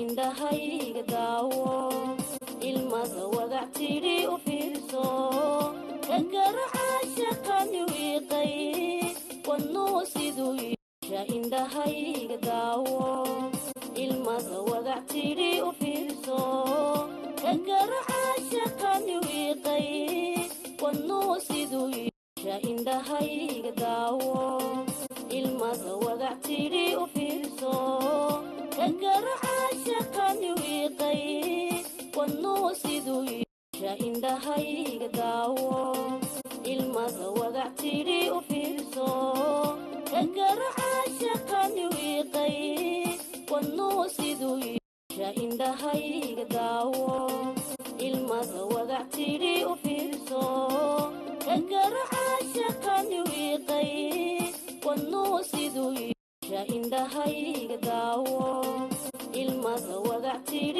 indhahayga daawo ilmada wagactidhi u fiirso garcashaqani wiiqay wadnuu siduu yeesha indhahayga daawo ilmada wagactidhi u fiirso garcashaqani wiiqay wadnuu siduu yeesha indhahayga daawo ilmada wagactidhi u fiirso garcashaqani wiiqay wadnuu siduu yeesha indhahayga daawo ilmada wagactidhi u fiirso garcashaqani wiiqay wadnuu siduu yeesha indhahayga daawo ilmada wagactidhi u fiirso garcashaqani wiiqay wadnuu siduu yeesha indhahayga daawo ilmada wagactidhi